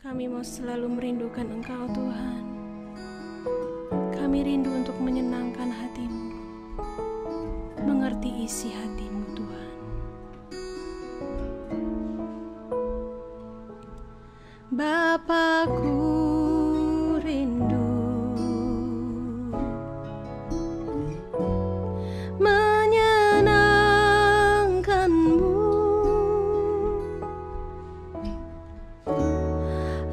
Kami mau selalu merindukan Engkau, Tuhan. Kami rindu untuk menyenangkan hati-Mu, mengerti isi hati-Mu, Tuhan. Bapakku rindu menyenangkan-Mu,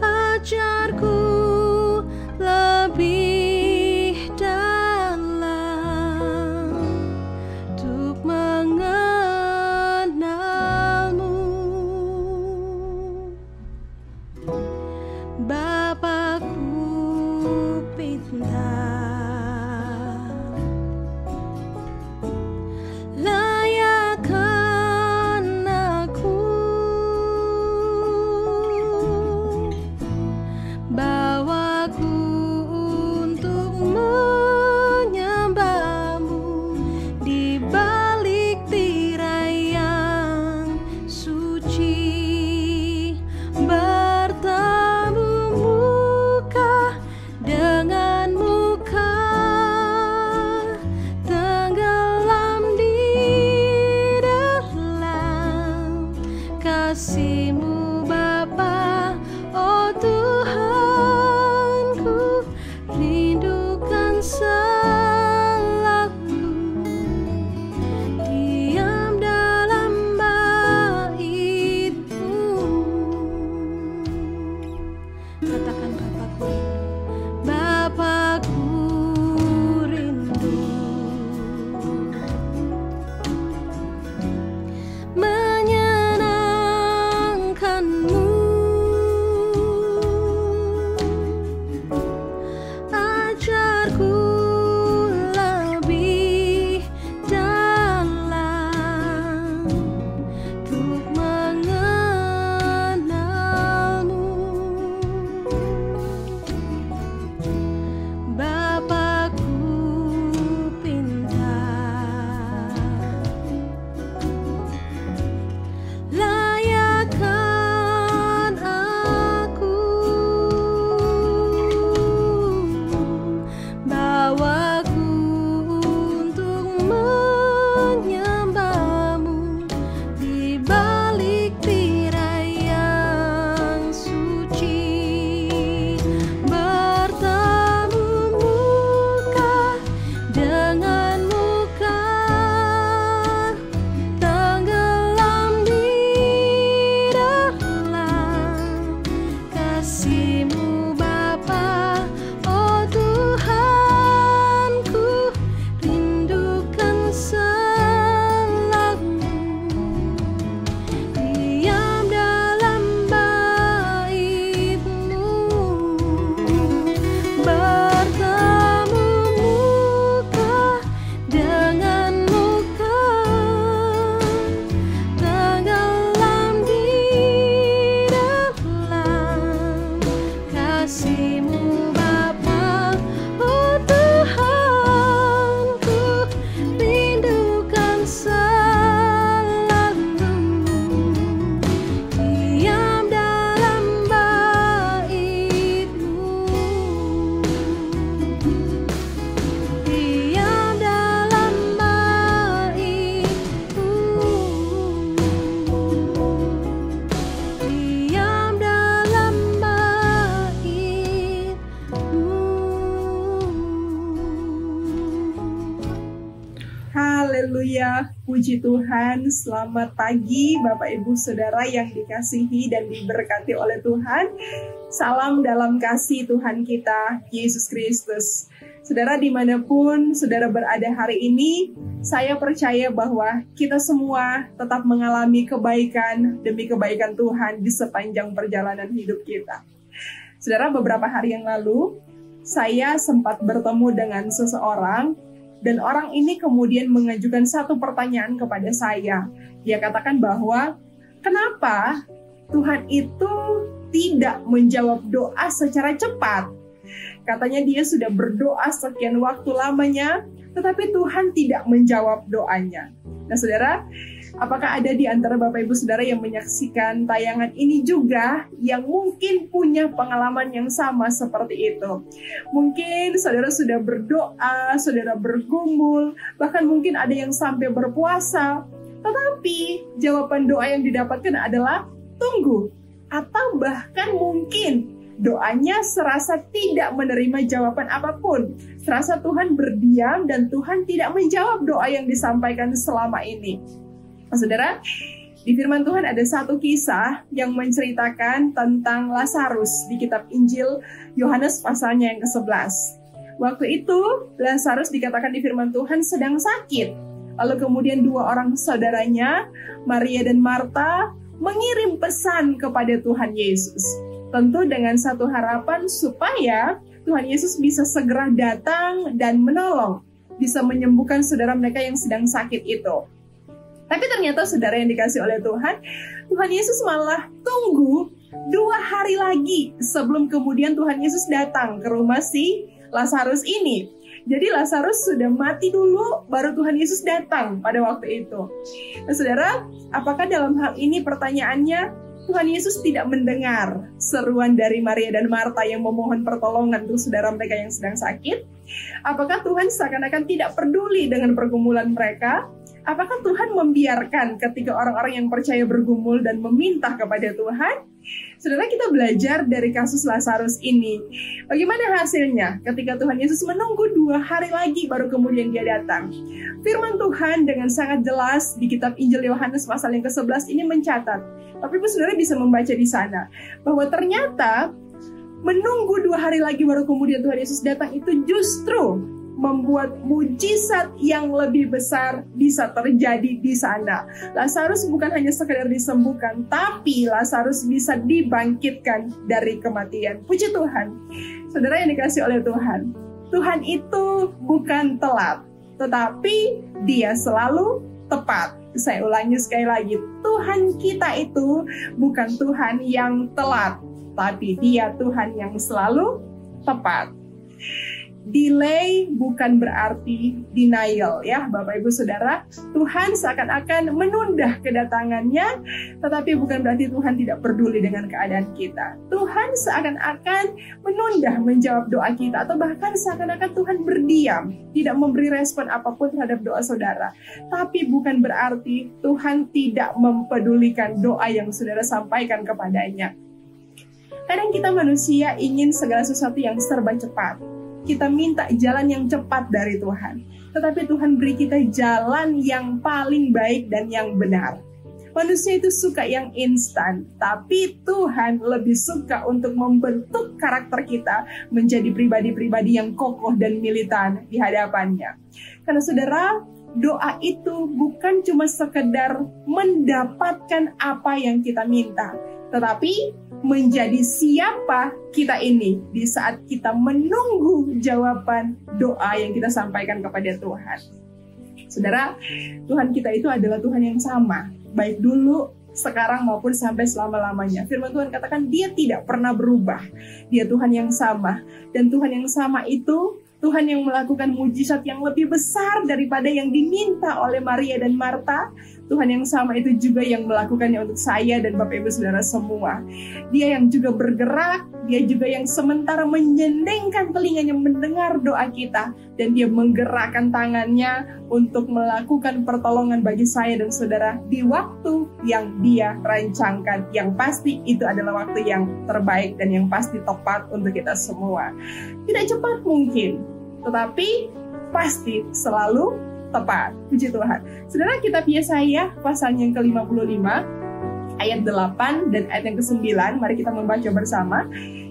ajarku lebih dalam untuk mengenal-Mu. Bapakku pinta, layakkan aku, bawaku untuk menyembah-Mu di balik tirai yang suci, bertemu muka dengan muka, tenggelam di dalam kasih-Mu Bapa. Oh Tuhanku, rindukan selalu diam dalam bait-Mu. Katakan, Bapakku rindu, Bapakku rindu menyenangkan-Mu, ajarku lebih dalam untuk mengenal-Mu. Bapakku pinta, layakkan aku, bawaku untuk menyembah-Mu di balik tirai yang suci, bertemu muka dengan muka, tenggelam di dalam kasih-Mu Bapa. Oh Tuhanku, rindukan selalu diam dalam bait-Mu, bertemu muka dengan muka, tenggelam di dalam kasih-Mu Bapa. Oh Tuhanku, rindukan selalu diam dalam bait-Mu, diam dalam bait-Mu, diam dalam bait-Mu. Haleluya, puji Tuhan. Selamat pagi Bapak Ibu Saudara yang dikasihi dan diberkati oleh Tuhan. Salam dalam kasih Tuhan kita Yesus Kristus. Saudara, dimanapun saudara berada hari ini, saya percaya bahwa kita semua tetap mengalami kebaikan demi kebaikan Tuhan di sepanjang perjalanan hidup kita. Saudara, beberapa hari yang lalu, saya sempat bertemu dengan seseorang, dan orang ini kemudian mengajukan satu pertanyaan kepada saya. Dia katakan bahwa, kenapa Tuhan itu tidak menjawab doa secara cepat? Katanya dia sudah berdoa sekian waktu lamanya, tetapi Tuhan tidak menjawab doanya. Nah saudara, apakah ada di antara Bapak Ibu Saudara yang menyaksikan tayangan ini juga yang mungkin punya pengalaman yang sama seperti itu? Mungkin saudara sudah berdoa, saudara bergumul, bahkan mungkin ada yang sampai berpuasa, tetapi jawaban doa yang didapatkan adalah tunggu, atau bahkan mungkin doanya serasa tidak menerima jawaban apapun. Serasa Tuhan berdiam dan Tuhan tidak menjawab doa yang disampaikan selama ini. Nah, saudara, di firman Tuhan ada satu kisah yang menceritakan tentang Lazarus di kitab Injil Yohanes pasalnya yang ke-11. Waktu itu Lazarus dikatakan di firman Tuhan sedang sakit. Lalu kemudian dua orang saudaranya, Maria dan Marta, mengirim pesan kepada Tuhan Yesus. Tentu dengan satu harapan supaya Tuhan Yesus bisa segera datang dan menolong, bisa menyembuhkan saudara mereka yang sedang sakit itu. Tapi ternyata saudara yang dikasih oleh Tuhan, Tuhan Yesus malah tunggu 2 hari lagi sebelum kemudian Tuhan Yesus datang ke rumah si Lazarus ini. Jadi Lazarus sudah mati dulu, baru Tuhan Yesus datang pada waktu itu. Nah saudara, apakah dalam hal ini pertanyaannya, Tuhan Yesus tidak mendengar seruan dari Maria dan Marta yang memohon pertolongan untuk saudara mereka yang sedang sakit? Apakah Tuhan seakan-akan tidak peduli dengan pergumulan mereka? Apakah Tuhan membiarkan ketika orang-orang yang percaya bergumul dan meminta kepada Tuhan? Saudara, kita belajar dari kasus Lazarus ini. Bagaimana hasilnya ketika Tuhan Yesus menunggu 2 hari lagi baru kemudian dia datang? Firman Tuhan dengan sangat jelas di kitab Injil Yohanes pasal yang ke-11 ini mencatat. Tapi saudara bisa membaca di sana bahwa ternyata menunggu 2 hari lagi baru kemudian Tuhan Yesus datang itu justru membuat mujizat yang lebih besar bisa terjadi di sana. Lazarus bukan hanya sekedar disembuhkan, tapi Lazarus bisa dibangkitkan dari kematian. Puji Tuhan. Saudara yang dikasih oleh Tuhan, Tuhan itu bukan telat, tetapi Dia selalu tepat. Saya ulangi sekali lagi, Tuhan kita itu bukan Tuhan yang telat, tapi Dia Tuhan yang selalu tepat. Delay bukan berarti denial, ya Bapak Ibu Saudara. Tuhan seakan-akan menunda kedatangannya, tetapi bukan berarti Tuhan tidak peduli dengan keadaan kita. Tuhan seakan-akan menunda menjawab doa kita, atau bahkan seakan-akan Tuhan berdiam, tidak memberi respon apapun terhadap doa saudara. Tapi bukan berarti Tuhan tidak mempedulikan doa yang saudara sampaikan kepadanya. Kadang kita manusia ingin segala sesuatu yang serba cepat. Kita minta jalan yang cepat dari Tuhan, tetapi Tuhan beri kita jalan yang paling baik dan yang benar. Manusia itu suka yang instan, tapi Tuhan lebih suka untuk membentuk karakter kita menjadi pribadi-pribadi yang kokoh dan militan di hadapannya. Karena saudara, doa itu bukan cuma sekedar mendapatkan apa yang kita minta, tetapi menjadi siapa kita ini di saat kita menunggu jawaban doa yang kita sampaikan kepada Tuhan. Saudara, Tuhan kita itu adalah Tuhan yang sama, baik dulu, sekarang maupun sampai selama-lamanya. Firman Tuhan katakan Dia tidak pernah berubah. Dia Tuhan yang sama, dan Tuhan yang sama itu Tuhan yang melakukan mujizat yang lebih besar daripada yang diminta oleh Maria dan Marta. Tuhan yang sama itu juga yang melakukannya untuk saya dan Bapak Ibu Saudara semua. Dia yang juga bergerak, Dia juga yang sementara menyendengkan telinganya mendengar doa kita, dan Dia menggerakkan tangannya untuk melakukan pertolongan bagi saya dan saudara di waktu yang Dia rancangkan. Yang pasti itu adalah waktu yang terbaik dan yang pasti tepat untuk kita semua. Tidak cepat mungkin, tetapi pasti selalu tepat. Puji Tuhan. Saudara, kitab Yesaya pasal yang ke-55 ayat 8 dan ayat yang ke-9, mari kita membaca bersama.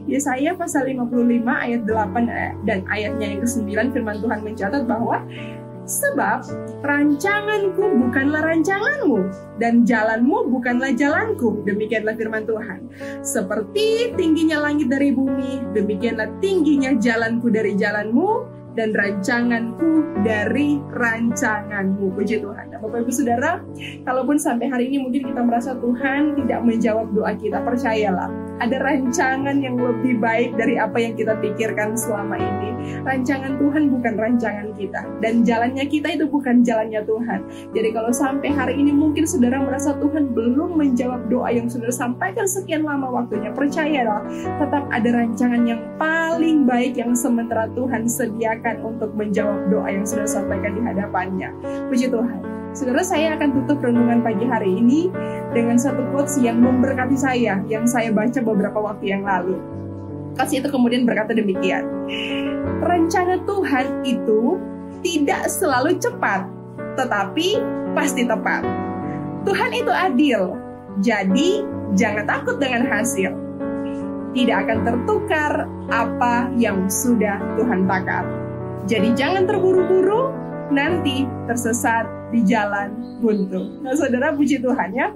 Yesaya pasal 55 ayat 8 dan ayatnya yang ke-9, firman Tuhan mencatat bahwa sebab rancanganku bukanlah rancanganmu, dan jalanmu bukanlah jalanku. Demikianlah firman Tuhan. Seperti tingginya langit dari bumi, demikianlah tingginya jalanku dari jalanmu, dan rancanganku dari rancanganmu. Puji Tuhan. Nah, Bapak Ibu Saudara, kalaupun sampai hari ini mungkin kita merasa Tuhan tidak menjawab doa kita, percayalah, ada rancangan yang lebih baik dari apa yang kita pikirkan selama ini. Rancangan Tuhan bukan rancangan kita, dan jalannya kita itu bukan jalannya Tuhan. Jadi kalau sampai hari ini mungkin saudara merasa Tuhan belum menjawab doa yang saudara sampaikan sekian lama waktunya, percayalah, tetap ada rancangan yang paling baik yang sementara Tuhan sediakan untuk menjawab doa yang sudah sampaikan di hadapannya. Puji Tuhan. Saudara, saya akan tutup renungan pagi hari ini dengan satu quotes yang memberkati saya, yang saya baca beberapa waktu yang lalu. Quotes itu kemudian berkata demikian: rencana Tuhan itu tidak selalu cepat, tetapi pasti tepat. Tuhan itu adil, jadi jangan takut dengan hasil. Tidak akan tertukar apa yang sudah Tuhan takar. Jadi jangan terburu-buru, nanti tersesat di jalan buntu. Nah, saudara, puji Tuhan ya.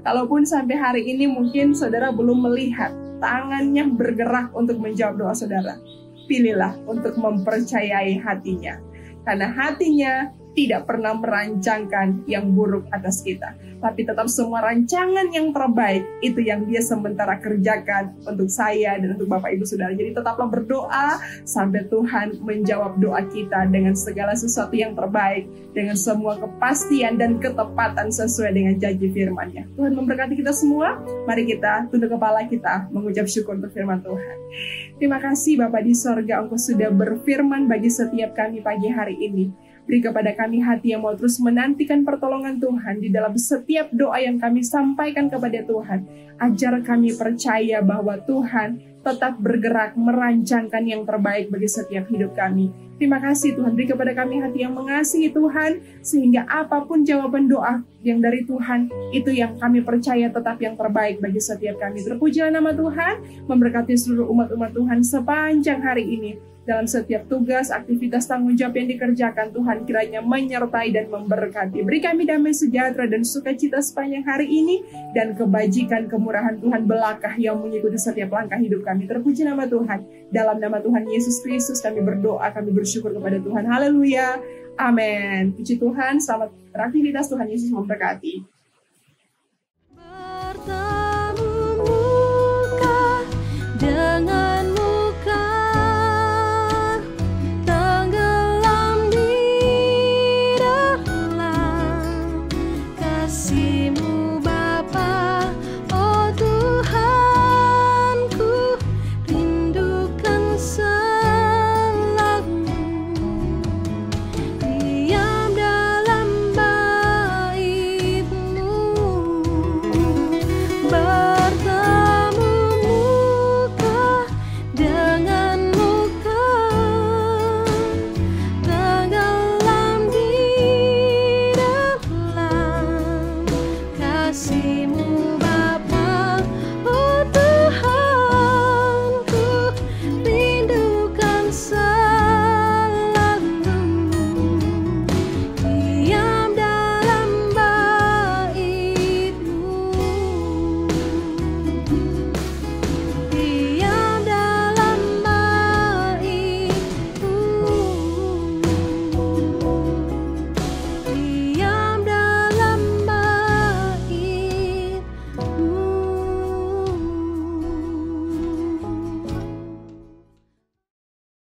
Kalaupun sampai hari ini mungkin saudara belum melihat tangannya bergerak untuk menjawab doa saudara, pilihlah untuk mempercayai hatinya. Karena hatinya tidak pernah merancangkan yang buruk atas kita, tapi tetap semua rancangan yang terbaik itu yang dia sementara kerjakan untuk saya dan untuk Bapak Ibu Saudara. Jadi tetaplah berdoa sampai Tuhan menjawab doa kita dengan segala sesuatu yang terbaik, dengan semua kepastian dan ketepatan sesuai dengan janji firman-Nya. Tuhan memberkati kita semua. Mari kita tunduk kepala kita mengucap syukur untuk firman Tuhan. Terima kasih Bapa di sorga, Engkau sudah berfirman bagi setiap kami pagi hari ini. Beri kepada kami hati yang mau terus menantikan pertolongan Tuhan di dalam setiap doa yang kami sampaikan kepada Tuhan. Ajar kami percaya bahwa Tuhan tetap bergerak merancangkan yang terbaik bagi setiap hidup kami. Terima kasih Tuhan, beri kepada kami hati yang mengasihi Tuhan, sehingga apapun jawaban doa yang dari Tuhan, itu yang kami percaya tetap yang terbaik bagi setiap kami. Terpujilah nama Tuhan, memberkati seluruh umat-umat Tuhan sepanjang hari ini. Dalam setiap tugas, aktivitas, tanggung jawab yang dikerjakan, Tuhan kiranya menyertai dan memberkati. Beri kami damai sejahtera dan sukacita sepanjang hari ini, dan kebajikan, kemurahan Tuhan belakang yang mengikuti setiap langkah hidup kami. Terpuji nama Tuhan. Dalam nama Tuhan Yesus Kristus kami berdoa, kami bersyukur kepada Tuhan. Haleluya. Amin. Puji Tuhan, selamat beraktivitas. Tuhan Yesus memberkati.